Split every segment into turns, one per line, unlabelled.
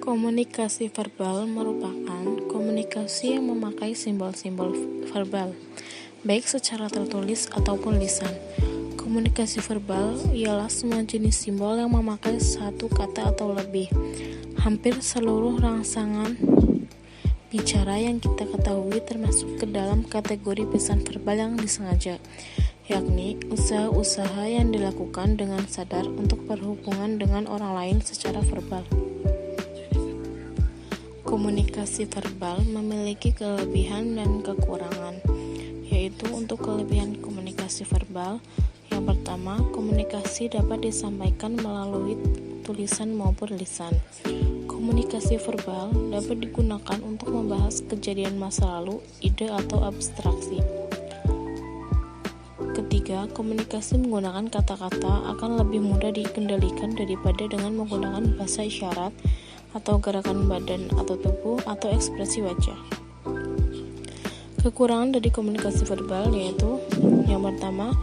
Komunikasi verbal merupakan komunikasi yang memakai simbol-simbol verbal, baik secara tertulis ataupun lisan. Komunikasi verbal ialah semua jenis simbol yang memakai satu kata atau lebih. Hampir seluruh rangsangan bicara yang kita ketahui termasuk ke dalam kategori pesan verbal yang disengaja, yakni usaha-usaha yang dilakukan dengan sadar untuk berhubungan dengan orang lain secara verbal. Komunikasi verbal memiliki kelebihan dan kekurangan, yaitu untuk kelebihan komunikasi verbal, yang pertama, komunikasi dapat disampaikan melalui tulisan maupun lisan. Komunikasi verbal dapat digunakan untuk membahas kejadian masa lalu, ide atau abstraksi. Ketiga, komunikasi menggunakan kata-kata akan lebih mudah dikendalikan daripada dengan menggunakan bahasa isyarat atau gerakan badan atau tubuh atau ekspresi wajah. Kekurangan dari komunikasi verbal yaitu yang pertama,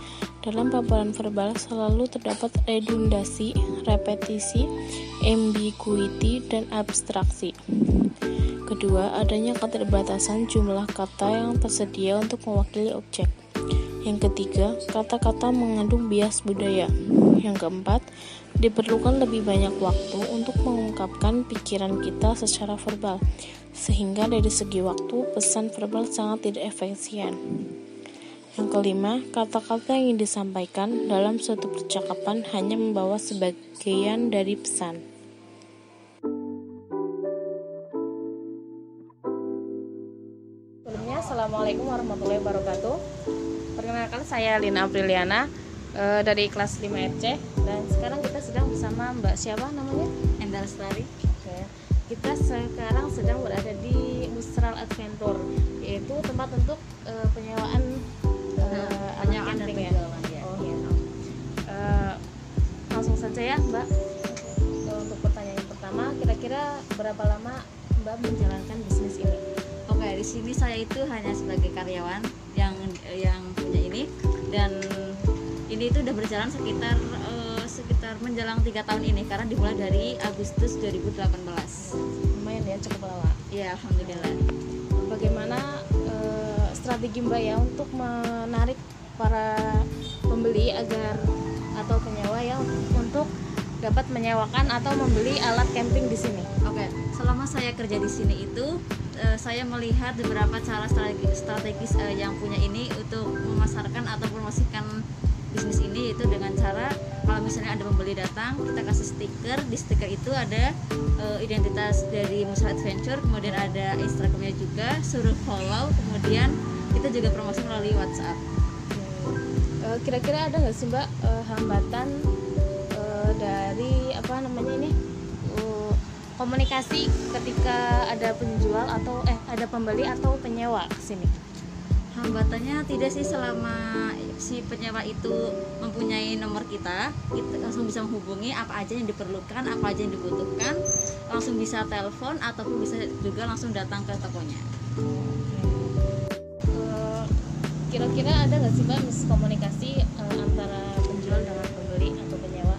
dalam paparan verbal selalu terdapat redundasi, repetisi, ambiguity, dan abstraksi. Kedua, adanya keterbatasan jumlah kata yang tersedia untuk mewakili objek. Yang ketiga, kata-kata mengandung bias budaya. Yang keempat, diperlukan lebih banyak waktu untuk mengungkapkan pikiran kita secara verbal, sehingga dari segi waktu, pesan verbal sangat tidak efisien. Yang kelima, kata-kata yang disampaikan dalam suatu percakapan hanya membawa sebagian dari pesan. Sebelumnya, Assalamualaikum warahmatullahi wabarakatuh. Perkenalkan, saya Lina Apriliana dari kelas 5 FC, dan sekarang kita sedang bersama Mbak siapa namanya?
Endar Lestari.
Oke. Kita sekarang sedang berada di Mustral Adventure, yaitu tempat untuk penyewaan
penyewaan dan
camping,
penjualan, ya.
Oh iya. Langsung saja ya Mbak. Untuk pertanyaan yang pertama, kira-kira berapa lama Mbak menjalankan bisnis ini?
Oke, di sini saya itu hanya sebagai karyawan yang punya ini, dan ini itu udah berjalan sekitar menjelang 3 tahun ini, karena dimulai dari Agustus 2018.
Lumayan ya, cukup lama.
Ya, alhamdulillah.
Bagaimana strategi Mbak ya untuk menarik para pembeli atau penyewa ya untuk dapat menyewakan atau membeli alat camping di sini?
Oke, selama saya kerja di sini itu saya melihat beberapa cara strategis yang punya ini untuk memasarkan atau promosikan bisnis ini, yaitu dengan cara kalau misalnya ada pembeli datang, kita kasih stiker. Di stiker itu ada identitas dari Mustral Adventure, kemudian ada Instagramnya juga, suruh follow, kemudian kita juga promosi melalui WhatsApp.
Kira-kira ada nggak sih Mbak hambatan dari komunikasi ketika ada penjual atau ada pembeli atau penyewa ke sini?
Hambatannya tidak sih, selama si penyewa itu mempunyai nomor kita langsung bisa menghubungi, apa aja yang diperlukan, apa aja yang dibutuhkan, langsung bisa telepon ataupun bisa juga langsung datang ke tokonya.
Kira-kira ada nggak sih Mbak miskomunikasi antara penjual dengan pembeli atau penyewa?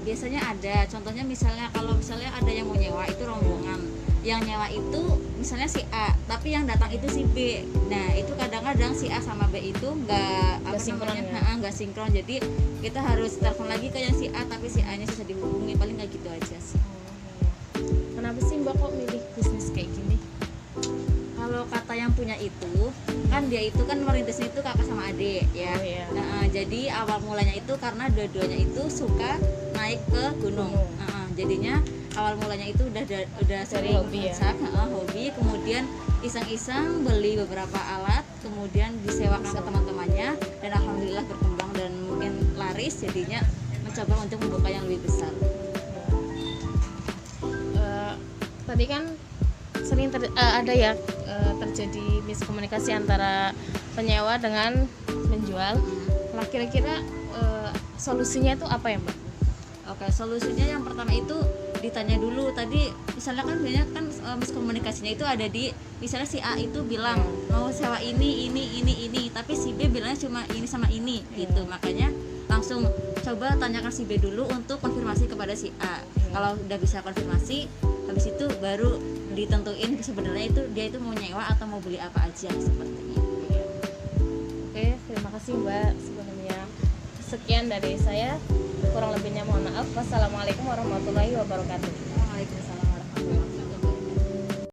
Biasanya ada, contohnya kalau misalnya ada yang mau nyewa itu rombongan, yang nyewa itu misalnya si A, tapi yang datang itu si B. Nah, itu kadang-kadang si A sama B itu nggak sinkron, jadi kita harus telepon lagi ke yang si A, tapi si A nya susah dihubungi, paling nggak gitu aja sih.
Kenapa sih Mbak kok milih bisnis kayak gini?
Kalau kata yang punya itu kan, dia itu kan merintisnya itu kakak sama adik ya.
Oh, iya.
Nah, jadi awal mulanya itu karena dua-duanya itu suka naik ke gunung. Jadinya awal mulanya itu udah sering
hobi ya?
Hobi, kemudian iseng-iseng beli beberapa alat, kemudian disewakan ke teman-temannya, dan alhamdulillah berkembang dan mungkin laris, jadinya mencoba untuk membuka yang lebih besar.
Tadi kan sering ada ya terjadi miskomunikasi antara penyewa dengan penjual. Nah, kira-kira solusinya itu apa ya Mbak?
Oke, solusinya yang pertama itu ditanya dulu. Tadi misalnya kan banyak kan miskomunikasinya itu ada di, misalnya si A itu bilang mau sewa ini, tapi si B bilangnya cuma ini sama ini gitu. Makanya langsung coba tanyakan si B dulu untuk konfirmasi kepada si A. Kalau udah bisa konfirmasi, habis itu baru ditentuin sebenarnya itu dia itu mau nyewa atau mau beli apa aja seperti itu.
Oke, terima kasih Mbak. Sebelumnya sekian dari saya, kurang lebihnya mohon maaf. Wassalamualaikum warahmatullahi wabarakatuh.
Waalaikumsalam.